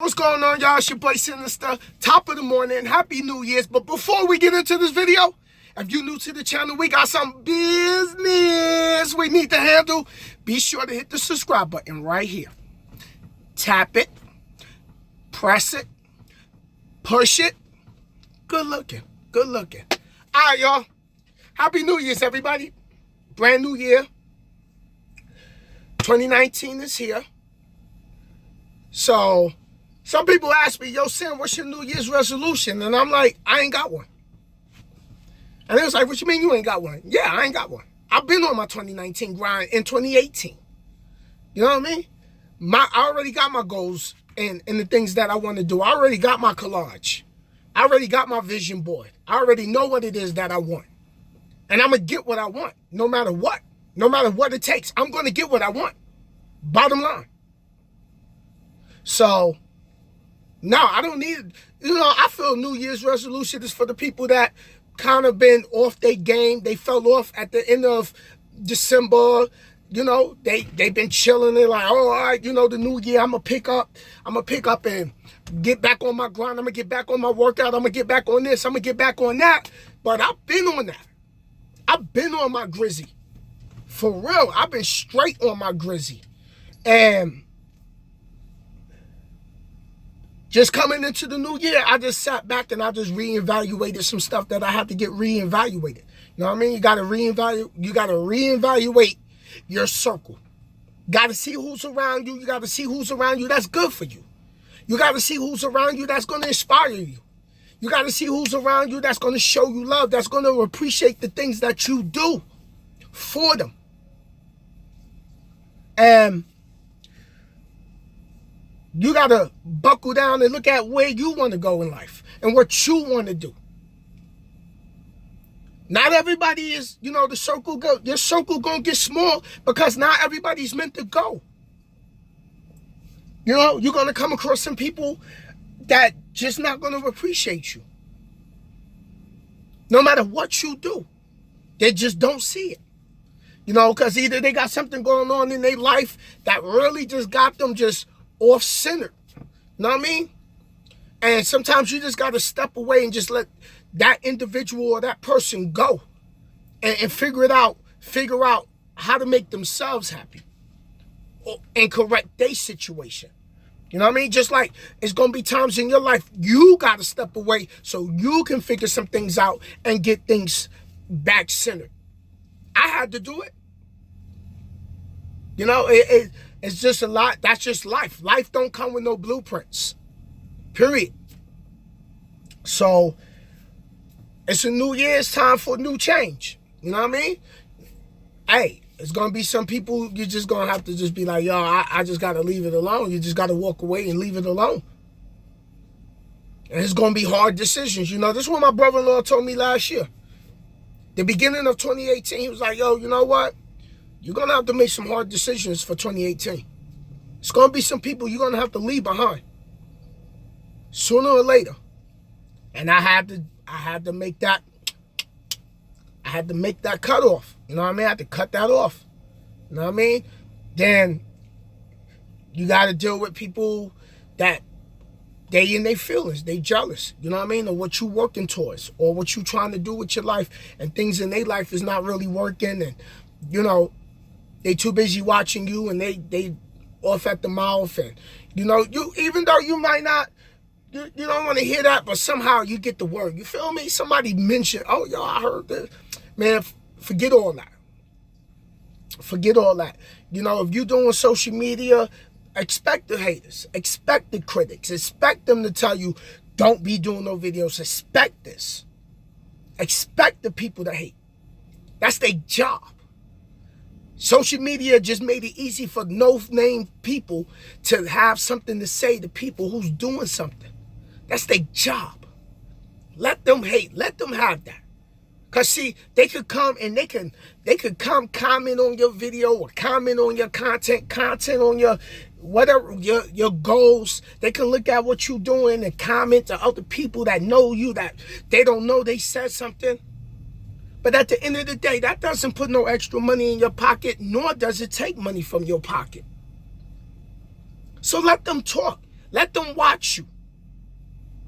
What's going on, y'all? It's your boy Sinister. Top of the morning. Happy New Year's. But before we get into this video, if you're new to the channel, we got some business we need to handle. Be sure to hit the subscribe button right here. Tap it. Press it. Push it. Good looking. Good looking. All right, y'all. Happy New Year's, everybody. Brand new year. 2019 is here. So some people ask me, yo, Sam, what's your New Year's resolution? And I'm like, I ain't got one. And they was like, what you mean you ain't got one? Yeah, I ain't got one. I've been on my 2019 grind in 2018. You know what I mean? I already got my goals and the things that I want to do. I already got my collage. I already got my vision board. I already know what it is that I want. And I'm going to get what I want, no matter what. No matter what it takes, I'm going to get what I want. Bottom line. So, no, I don't need, I feel New Year's resolution is for the people that kind of been off their game. They fell off at the end of December. They've been chilling. They're like, oh, all right, the new year, I'm going to pick up and get back on my grind. I'm going to get back on my workout. I'm going to get back on this. I'm going to get back on that. But I've been on that. I've been on my grizzy. For real, I've been straight on my grizzy. And just coming into the new year, I just sat back and I just reevaluated some stuff that I had to get reevaluated. You know what I mean? You gotta reevaluate your circle. Gotta see who's around you. You gotta see who's around you that's good for you. You gotta see who's around you that's gonna inspire you. You gotta see who's around you that's gonna show you love, that's gonna appreciate the things that you do for them. And you got to buckle down and look at where you want to go in life and what you want to do. Not everybody is, your circle going to get small because not everybody's meant to go. You're going to come across some people that just not going to appreciate you. No matter what you do, they just don't see it. Because either they got something going on in their life that really just got them just off-centered. You know what I mean? And sometimes you just got to step away and just let that individual or that person go and figure out how to make themselves happy and correct their situation. You know what I mean? Just like it's going to be times in your life you got to step away so you can figure some things out and get things back centered. I had to do it. It's just a lot. That's just life. Life don't come with no blueprints. Period. So, it's a new year. It's time for a new change. You know what I mean? Hey, it's going to be some people you're just going to have to just be like, yo, I just got to leave it alone. You just got to walk away and leave it alone. And it's going to be hard decisions. This is what my brother-in-law told me last year. The beginning of 2018, he was like, yo, you know what? You're going to have to make some hard decisions for 2018. It's going to be some people you're going to have to leave behind. Sooner or later. And I had to make that cut off. You know what I mean? I had to cut that off. You know what I mean? Then you got to deal with people that they in their feelings. They jealous. You know what I mean? Or what you working towards. Or what you trying to do with your life. And things in their life is not really working. And, they too busy watching you and they off at the mouth. And, you even though you might not, you don't want to hear that, but somehow you get the word. You feel me? Somebody mentioned, oh, yo, I heard this. Man, forget all that. Forget all that. If you're doing social media, expect the haters. Expect the critics. Expect them to tell you, don't be doing no videos. Expect this. Expect the people to hate. That's their job. Social media just made it easy for no-name people to have something to say to people who's doing something. That's their job. Let them hate. Let them have that. Because, see, they could come and they could come comment on your video or comment on your content on your whatever, your goals. They can look at what you're doing and comment to other people that know you that they don't know they said something. But at the end of the day, that doesn't put no extra money in your pocket, nor does it take money from your pocket. So let them talk. Let them watch you.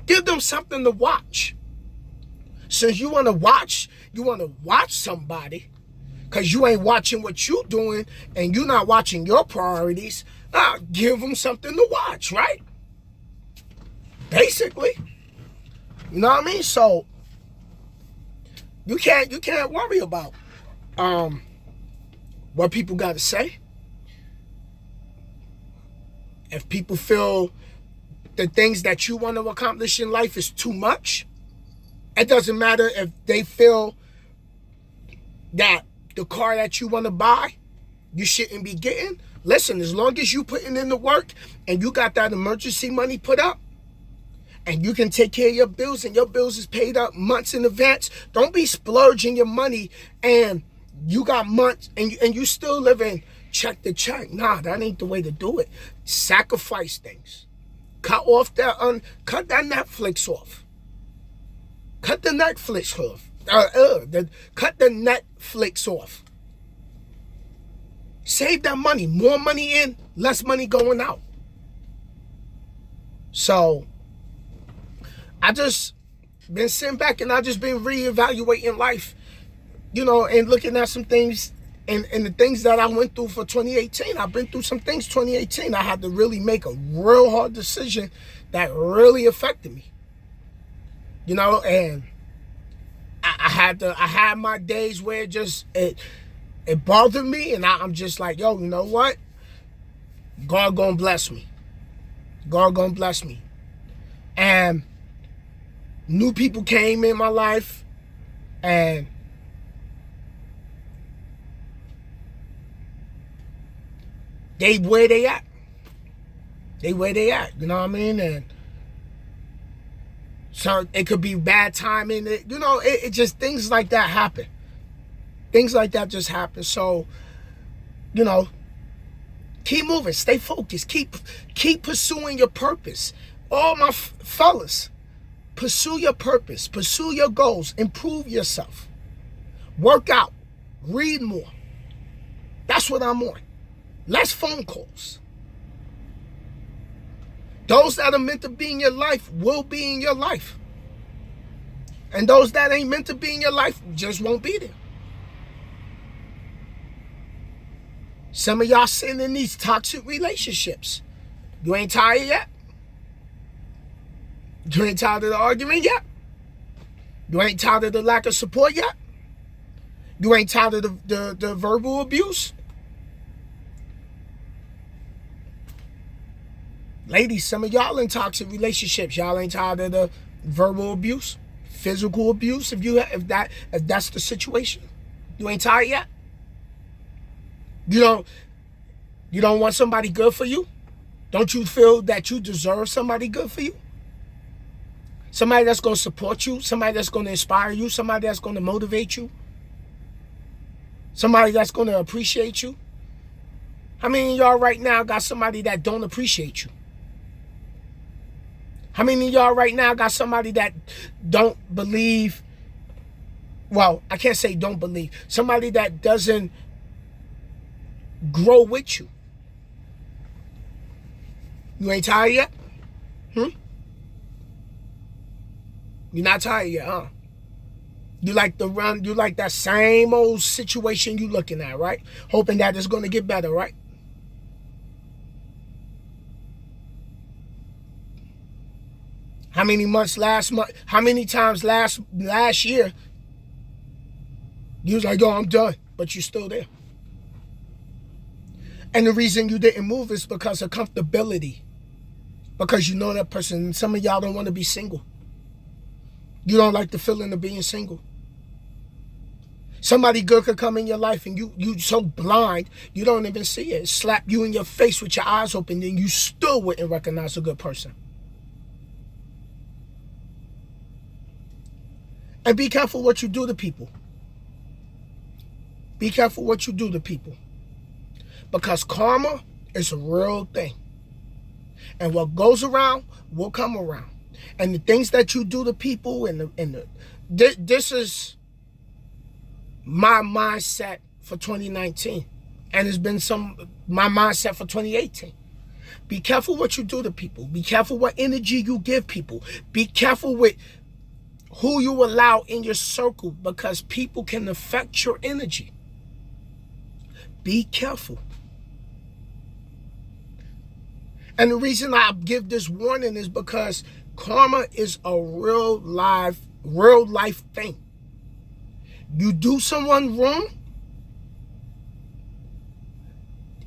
Give them something to watch. Since you want to watch somebody, because you ain't watching what you doing and you're not watching your priorities, give them something to watch, right? Basically. You know what I mean? So you can't worry about what people got to say. If people feel the things that you want to accomplish in life is too much, it doesn't matter if they feel that the car that you want to buy, you shouldn't be getting. Listen, as long as you putting in the work and you got that emergency money put up, and you can take care of your bills, and your bills is paid up months in advance, don't be splurging your money and you got months and you still living check to check. Nah, that ain't the way to do it. Sacrifice things. Cut that Netflix off. Cut the Netflix off. Cut the Netflix off. Save that money. More money in, less money going out. So I just been sitting back and I just been reevaluating life, you know, and looking at some things and the things that I went through for 2018. I've been through some things 2018. I had to really make a real hard decision that really affected me, you know, and I had my days where it bothered me, and I'm just like, yo, you know what? God gonna bless me. God gonna bless me. And new people came in my life, and they where they at. They where they at, you know what I mean? And so it could be bad timing. You know, it just, things like that happen. Things like that just happen. So, you know, keep moving, stay focused, keep pursuing your purpose. All my fellas, pursue your purpose, pursue your goals, improve yourself, work out, read more. That's what I'm on. Less phone calls. Those that are meant to be in your life will be in your life. And those that ain't meant to be in your life just won't be there. Some of y'all sitting in these toxic relationships. You ain't tired yet? You ain't tired of the argument yet? You ain't tired of the lack of support yet? You ain't tired of the verbal abuse? Ladies, some of y'all in toxic relationships. Y'all ain't tired of the verbal abuse, physical abuse. If that's the situation, you ain't tired yet. You don't want somebody good for you. Don't you feel that you deserve somebody good for you? Somebody that's going to support you, somebody that's going to inspire you, somebody that's going to motivate you, somebody that's going to appreciate you. How many of y'all right now got somebody that don't appreciate you? How many of y'all right now got somebody that don't believe, well, I can't say don't believe, somebody that doesn't grow with you? You ain't tired yet? You're not tired yet, huh? You like that same old situation you looking at, right? Hoping that it's going to get better, right? How many months last month? How many times last year you was like, yo, I'm done, but you're still there. And the reason you didn't move is because of comfortability. Because you know that person. Some of y'all don't want to be single. You don't like the feeling of being single. Somebody good could come in your life and you so blind, you don't even see it. Slap you in your face with your eyes open, and you still wouldn't recognize a good person. And be careful what you do to people. Be careful what you do to people. Because karma is a real thing. And what goes around will come around. And the things that you do to people, this is my mindset for 2019. And it's been my mindset for 2018. Be careful what you do to people. Be careful what energy you give people. Be careful with who you allow in your circle, because people can affect your energy. Be careful. And the reason I give this warning is because karma is a real life thing. You do someone wrong,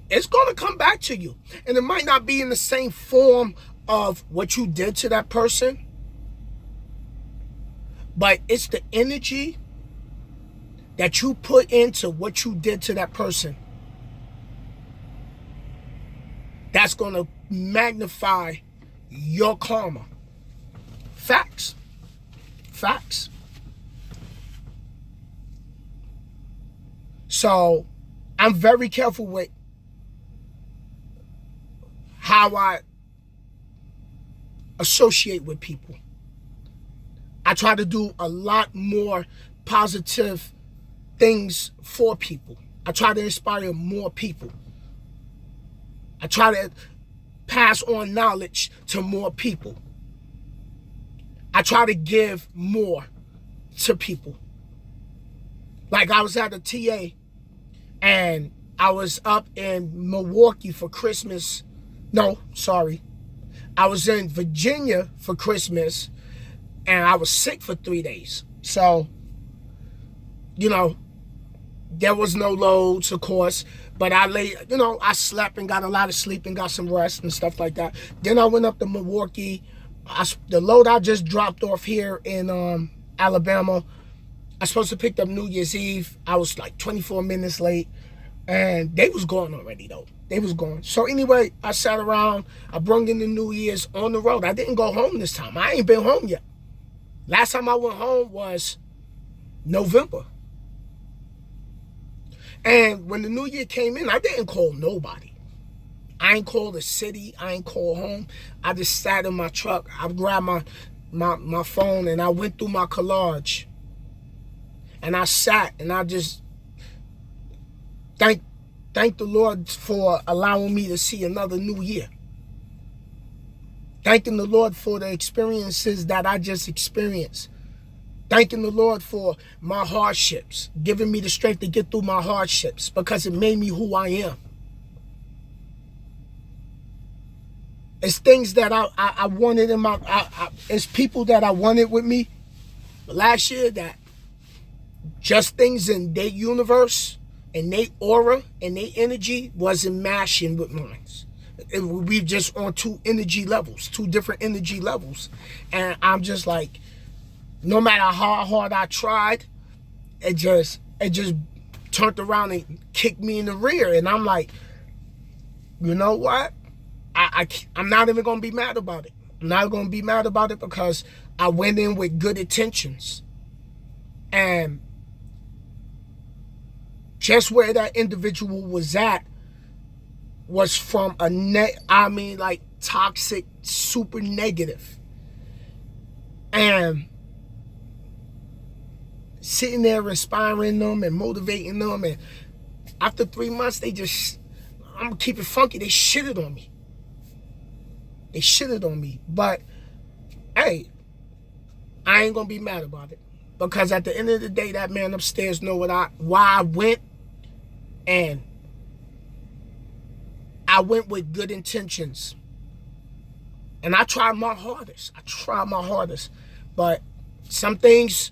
it's going to come back to you. And it might not be in the same form of what you did to that person, but it's the energy that you put into what you did to that person that's going to magnify your karma. Facts. Facts. So I'm very careful with how I associate with people. I try to do a lot more positive things for people. I try to inspire more people. I try to pass on knowledge to more people. I try to give more to people. Like I was at a TA and I was up in Milwaukee for Christmas. No, sorry. I was in Virginia for Christmas and I was sick for 3 days. So, you know, there was no loads, of course, but I slept and got a lot of sleep and got some rest and stuff like that. Then I went up to Milwaukee. The load I just dropped off here in Alabama, I was supposed to pick up New Year's Eve. I was like 24 minutes late, and they was gone already, though. They was gone. So anyway, I sat around. I brung in the New Year's on the road. I didn't go home this time. I ain't been home yet. Last time I went home was November. And when the New Year came in, I didn't call nobody. I ain't call the city. I ain't call home. I just sat in my truck. I grabbed my phone and I went through my collage. And I sat and I just thank the Lord for allowing me to see another new year. Thanking the Lord for the experiences that I just experienced. Thanking the Lord for my hardships, giving me the strength to get through my hardships because it made me who I am. It's things that I wanted in my, it's people that I wanted with me last year that just things in their universe and their aura and their energy wasn't mashing with mine. We just on two different energy levels. And I'm just like, no matter how hard I tried, it just turned around and kicked me in the rear. And I'm like, you know what? I'm not even going to be mad about it. I'm not going to be mad about it because I went in with good intentions. And just where that individual was at was from a toxic, super negative. And sitting there inspiring them and motivating them, and after 3 months, I'm gonna keep it funky, they shitted on me. But hey, I ain't gonna be mad about it, because at the end of the day, that man upstairs know why I went, and I went with good intentions. And I tried my hardest. But some things,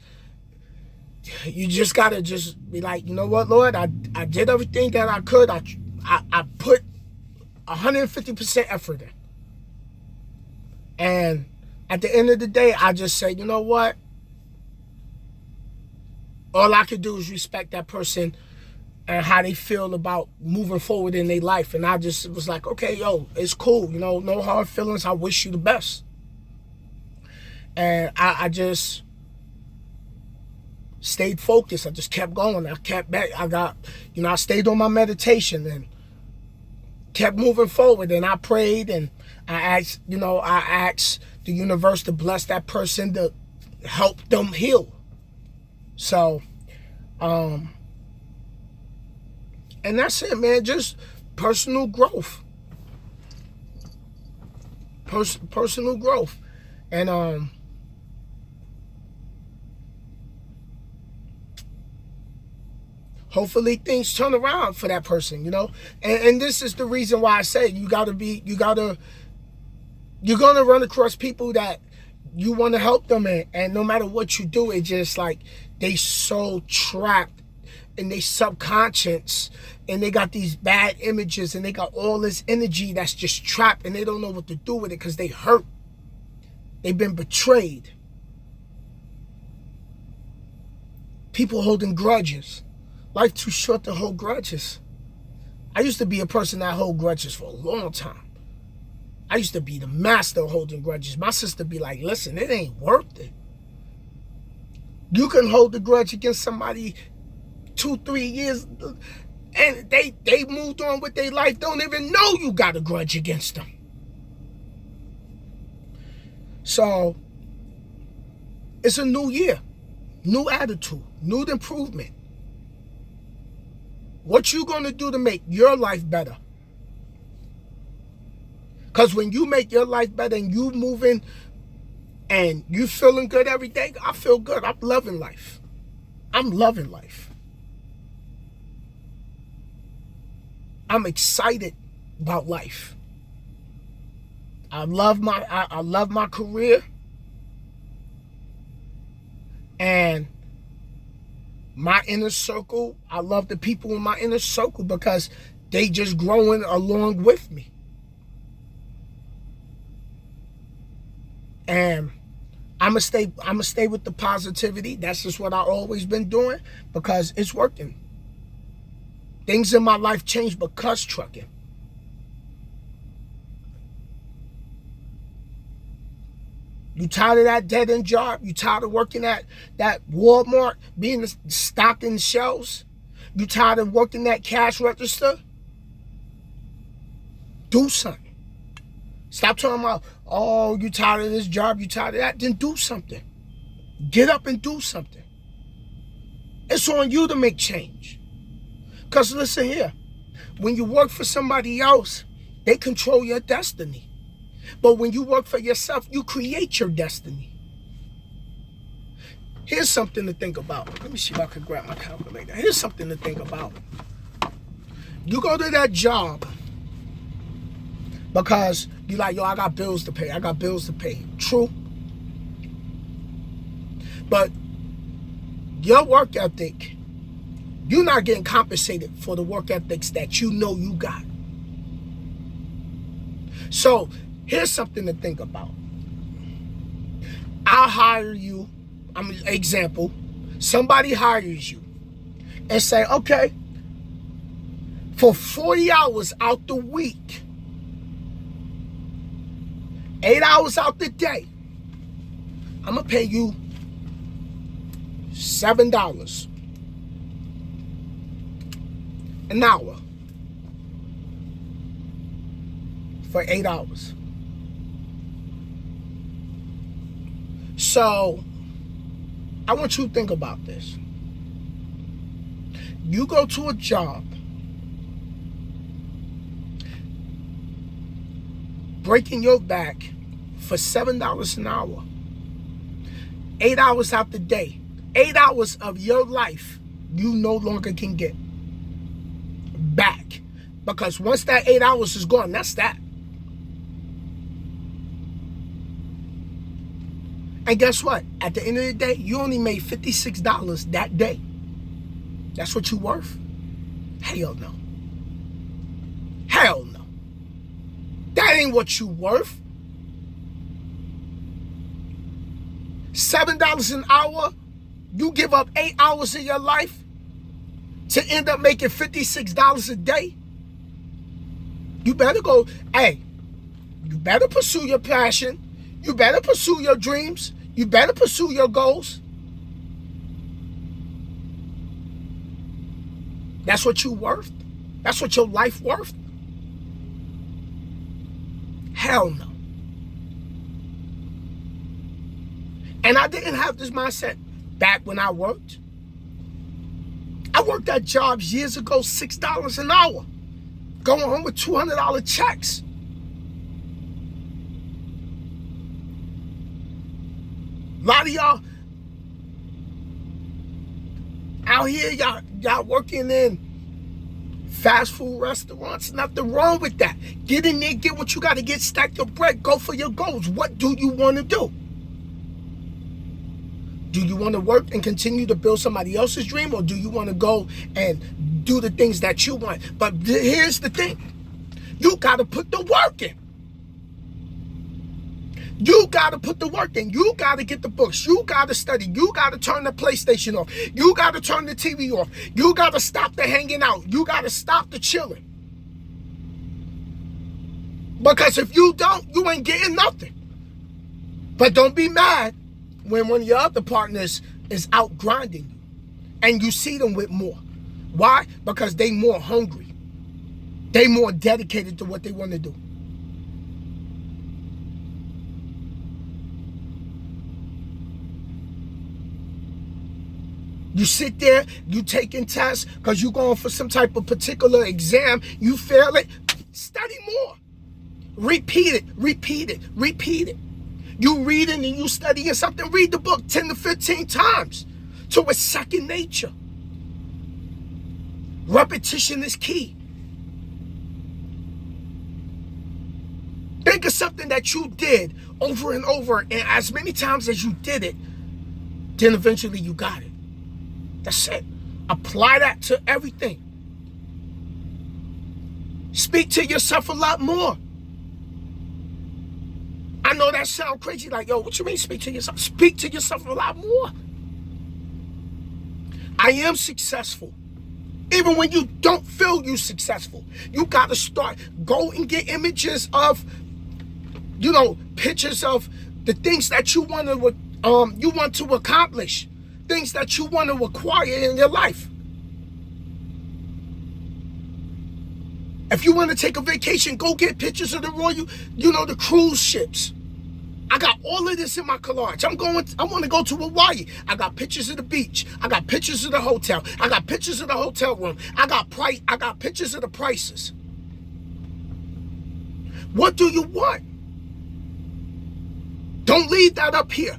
you just gotta just be like, you know what, Lord, I did everything that I could. I put 150% effort in. And at the end of the day, I just say, you know what? All I could do is respect that person and how they feel about moving forward in their life. And I just was like, okay, yo, it's cool. You know, no hard feelings. I wish you the best. And I just stayed focused. I just kept going. I kept back. I stayed on my meditation and kept moving forward. And I prayed and I asked the universe to bless that person to help them heal. So, and that's it, man. Just personal growth. personal growth. And hopefully things turn around for that person, you know. And this is the reason why I say you're gonna run across people that you want to help them, and no matter what you do, it's just like they so trapped in their subconscious, and they got these bad images, and they got all this energy that's just trapped, and they don't know what to do with it because they hurt. They've been betrayed. People holding grudges. Life too short to hold grudges. I used to be a person that hold grudges for a long time. I used to be the master of holding grudges. My sister be like, listen, it ain't worth it. You can hold a grudge against somebody 2-3 years, and they moved on with their life, don't even know you got a grudge against them. So, it's a new year, new attitude, new improvement. What you gonna do to make your life better? Because when you make your life better and you moving and you feeling good every day, I feel good. I'm loving life. I'm loving life. I'm excited about life. I love my career. And my inner circle, I love the people in my inner circle because they just growing along with me. And I'ma stay with the positivity. That's just what I've always been doing because it's working. Things in my life changed because trucking. You tired of that dead-end job? You tired of working at that Walmart, being stocking shelves? You tired of working that cash register? Do something. Stop talking about, oh, you tired of this job, you tired of that. Then do something. Get up and do something. It's on you to make change. Because listen here, when you work for somebody else, they control your destiny. But when you work for yourself, you create your destiny. Here's something to think about. Let me see if I can grab my calculator. Here's something to think about. You go to that job because you're like, yo, I got bills to pay. I got bills to pay. True. But your work ethic, you're not getting compensated for the work ethics that you know you got. So here's something to think about. I'll hire you. Example, somebody hires you and say, okay, for 40 hours out the week, 8 hours out the day, I'm going to pay you $7 an hour for 8 hours. So, I want you to think about this. You go to a job, breaking your back for $7 an hour, 8 hours out the day, 8 hours of your life you no longer can get back. Because once that 8 hours is gone, that's that. And guess what? At the end of the day, you only made $56 that day. That's what you worth? Hell no. Hell no. That ain't what you worth. $7 an hour, you give up 8 hours of your life to end up making $56 a day. You better go, hey, you better pursue your passion. You better pursue your dreams. You better pursue your goals. That's what you worth. That's what your life worth. Hell no. And I didn't have this mindset back when I worked. I worked at jobs years ago, $6 an hour. Going home with $200 checks. A lot of y'all out here, y'all working in fast food restaurants. Nothing wrong with that. Get in there, get what you got to get, stack your bread, go for your goals. What do you want to do? Do you want to work and continue to build somebody else's dream, or do you want to go and do the things that you want? But here's the thing. You got to put the work in. You got to put the work in. You got to get the books. You got to study. You got to turn the PlayStation off. You got to turn the TV off. You got to stop the hanging out. You got to stop the chilling. Because if you don't, you ain't getting nothing. But don't be mad when one of your other partners is out grinding you and you see them with more. Why? Because they more hungry. They more dedicated to what they want to do. You sit there, you taking tests because you're going for some type of particular exam. You fail it, study more. Repeat it, repeat it, repeat it. You reading and you studying something, read the book 10 to 15 times till it's second nature. Repetition is key. Think of something that you did over and over, and as many times as you did it, then eventually you got it. That's it. Apply that to everything. Speak to yourself a lot more. I know that sounds crazy, like, yo, what you mean speak to yourself? Speak to yourself a lot more. I am successful. Even when you don't feel you successful, you got to start. Go and get images of, pictures of the things that you want to accomplish. Things that you want to acquire in your life. If you want to take a vacation, go get pictures of the the cruise ships. I got all of this in my collage. I want to go to Hawaii. I got pictures of the beach. I got pictures of the hotel. I got pictures of the hotel room. I got pictures of the prices. What do you want? Don't leave that up here.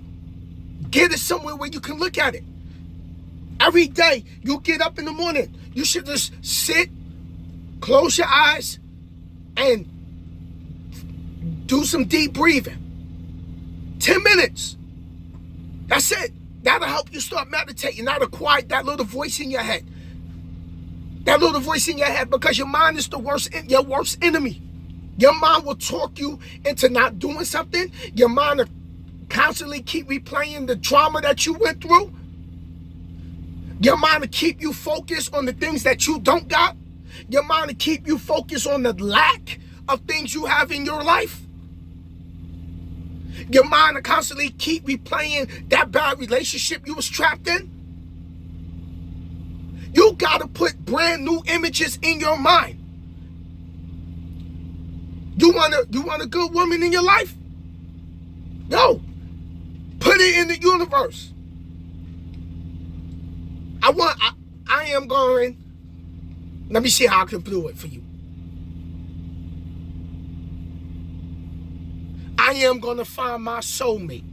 Get it somewhere where you can look at it. Every day you get up in the morning, you should just sit, close your eyes, and do some deep breathing. 10 minutes. That's it. That'll help you start meditating. That'll quiet that little voice in your head. That little voice in your head, because your mind is your worst enemy. Your mind will talk you into not doing something. Your mind will constantly keep replaying the trauma that you went through. Your mind will keep you focused on the things that you don't got. Your mind will keep you focused on the lack of things you have in your life. Your mind will constantly keep replaying that bad relationship you was trapped in. You got to put brand new images in your mind. You want a good woman in your life? No. Put it in the universe. I am going. Let me see how I can do it for you. I am going to find my soulmate.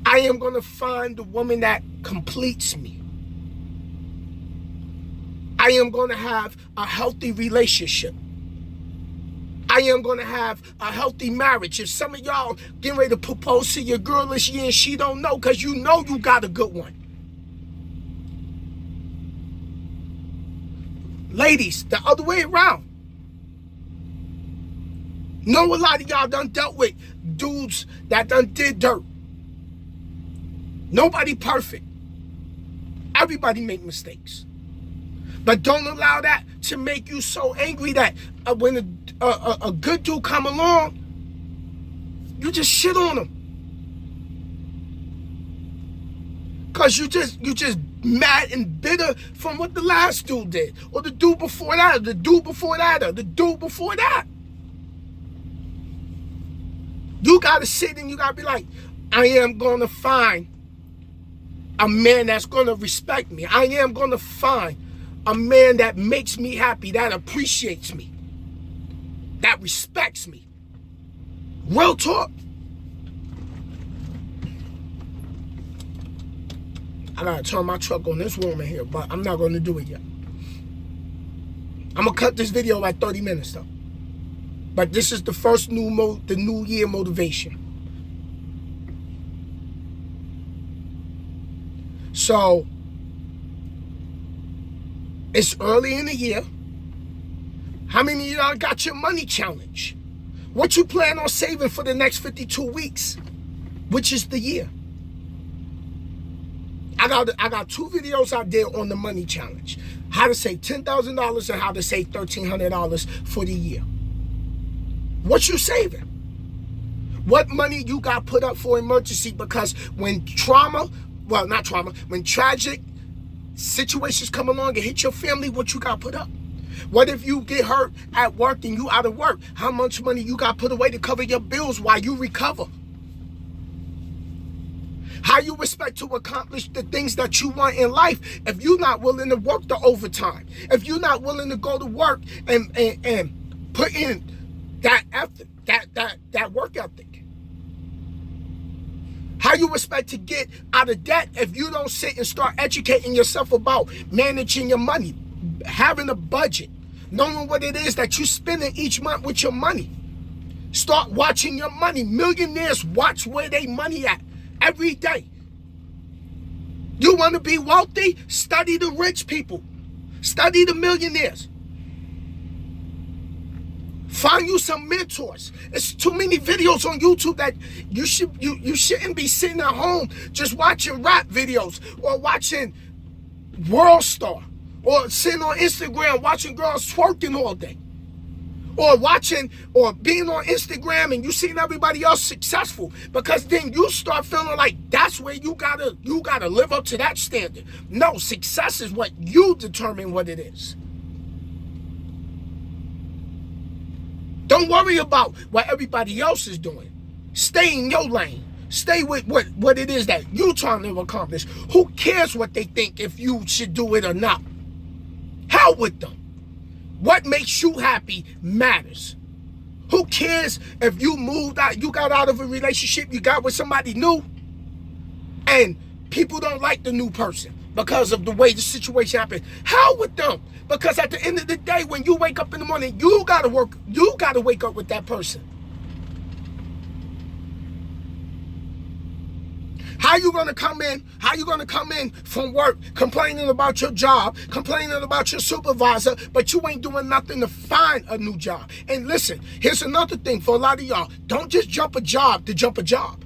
I am going to find the woman that completes me. I am going to have a healthy relationship. I am going to have a healthy marriage. If some of y'all getting ready to propose to your girl this year and she don't know, because you know you got a good one. Ladies, the other way around. Know a lot of y'all done dealt with dudes that done did dirt. Nobody perfect. Everybody make mistakes. But don't allow that to make you so angry that when a good dude come along, you just shit on him. Because you just mad and bitter from what the last dude did. Or the dude before that, or the dude before that, or the dude before that. You got to sit and you got to be like, I am going to find a man that's going to respect me. I am going to find a man that makes me happy, that appreciates me, that respects me. Real talk. I gotta turn my truck on this woman here, but I'm not gonna do it yet. I'm gonna cut this video at 30 minutes though. But this is the first the new year motivation. So it's early in the year. How many of y'all got your money challenge? What you plan on saving for the next 52 weeks, which is the year? I got 2 videos out there on the money challenge. How to save $10,000 and how to save $1,300 for the year. What you saving? What money you got put up for emergency? Because when when tragic situations come along and hit your family, what you got put up? What if you get hurt at work and you out of work? How much money you got put away to cover your bills while you recover? How you expect to accomplish the things that you want in life if you're not willing to work the overtime? If you're not willing to go to work and put in that effort, that work ethic? How you expect to get out of debt if you don't sit and start educating yourself about managing your money, having a budget, knowing what it is that you're spending each month with your money? Start watching your money. Millionaires watch where they money at every day. You want to be wealthy? Study the rich people. Study the millionaires. Find you some mentors. It's too many videos on YouTube that you shouldn't be sitting at home just watching rap videos or watching World Star or sitting on Instagram watching girls twerking all day. Or watching or being on Instagram and you seeing everybody else successful, because then you start feeling like that's where you gotta live up to that standard. No, success is what you determine what it is. Don't worry about what everybody else is doing. Stay in your lane. Stay with what it is that you're trying to accomplish. Who cares what they think if you should do it or not? Hell with them. What makes you happy matters. Who cares if you moved out, you got out of a relationship, you got with somebody new, and people don't like the new person because of the way the situation happened? Hell with them. Because at the end of the day, when you wake up in the morning, you gotta wake up with that person. How you gonna come in from work complaining about your job, complaining about your supervisor, but you ain't doing nothing to find a new job? And listen, here's another thing for a lot of y'all. Don't just jump a job to jump a job.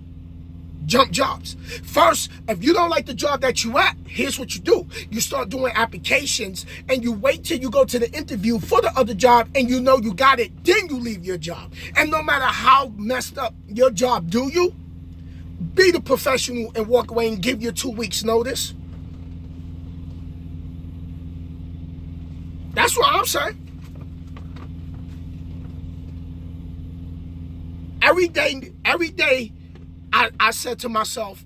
Jump jobs. First, if you don't like the job that you at, here's what you do. You start doing applications and you wait till you go to the interview for the other job and you know you got it, then you leave your job. And no matter how messed up your job do you, be the professional and walk away and give your 2 weeks notice. That's what I'm saying. Every day, I said to myself,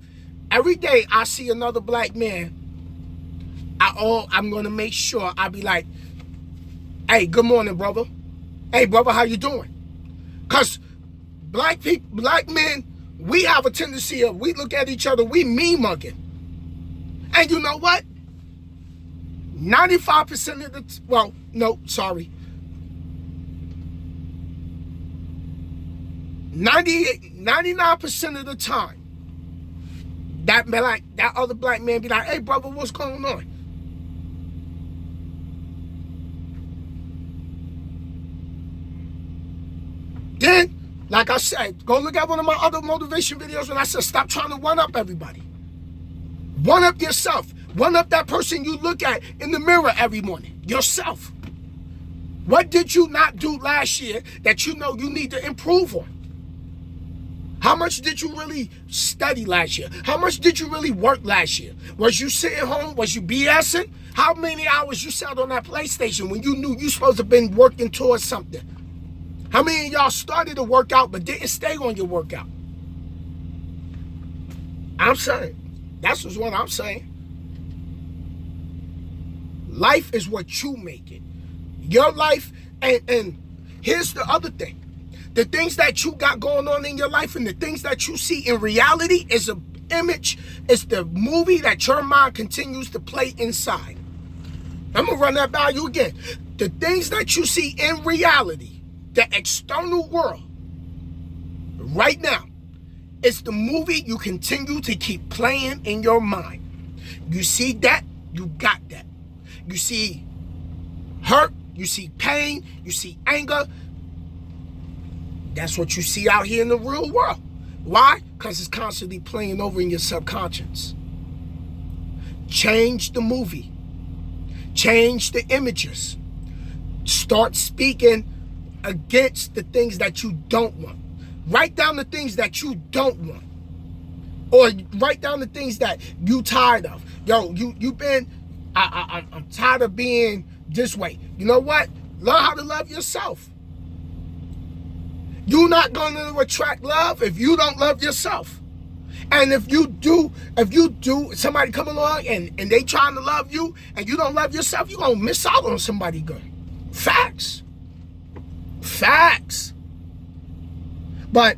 every day I see another black man, I'm gonna make sure I be like, hey, good morning, brother. Hey, brother, how you doing? Cause black men, we have a tendency of, we look at each other, we mean mugging. And you know what? 95% of the, well, no, sorry. 99% of the time, that other black man be like, hey, brother, what's going on? Then, like I said, go look at one of my other motivation videos when I said, stop trying to one-up everybody. One-up yourself. One-up that person you look at in the mirror every morning. Yourself. What did you not do last year that you know you need to improve on? How much did you really study last year? How much did you really work last year? Was you sitting home? Was you BSing? How many hours you sat on that PlayStation when you knew you supposed to have been working towards something? How many of y'all started to work out but didn't stay on your workout? I'm saying. That's what I'm saying. Life is what you make it. Your life, and here's the other thing. The things that you got going on in your life and the things that you see in reality is image is the movie that your mind continues to play inside. I'm going to run that by you again. The things that you see in reality, the external world, right now, it's the movie you continue to keep playing in your mind. You see that, you got that. You see hurt, you see pain, you see anger. That's what you see out here in the real world. Why? Because it's constantly playing over in your subconscious. Change the movie. Change the images. Start speaking against the things that you don't want. Write down the things that you don't want. Or write down the things that you tired of. Yo, you've been, I'm tired of being this way. You know what? Learn how to love yourself. You're not going to attract love if you don't love yourself. And if you do, somebody come along and they trying to love you and you don't love yourself, you're going to miss out on somebody good. Facts. Facts. But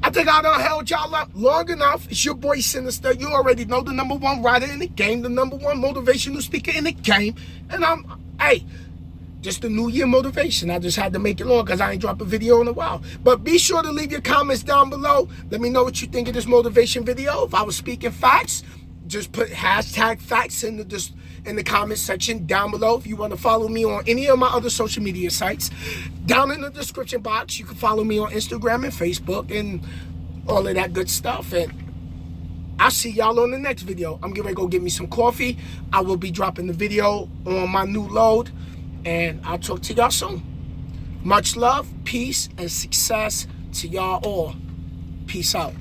I think I done held y'all up long enough. It's your boy Sinister. You already know the #1 writer in the game, the #1 motivational speaker in the game. And hey, just a new year motivation. I just had to make it long because I ain't dropped a video in a while. But be sure to leave your comments down below. Let me know what you think of this motivation video. If I was speaking facts, just put #facts in the comment section down below. If you want to follow me on any of my other social media sites, down in the description box, you can follow me on Instagram and Facebook and all of that good stuff. And I'll see y'all on the next video. I'm getting ready to go get me some coffee. I will be dropping the video on my new load. And I'll talk to y'all soon. Much love, peace, and success to y'all all. Peace out.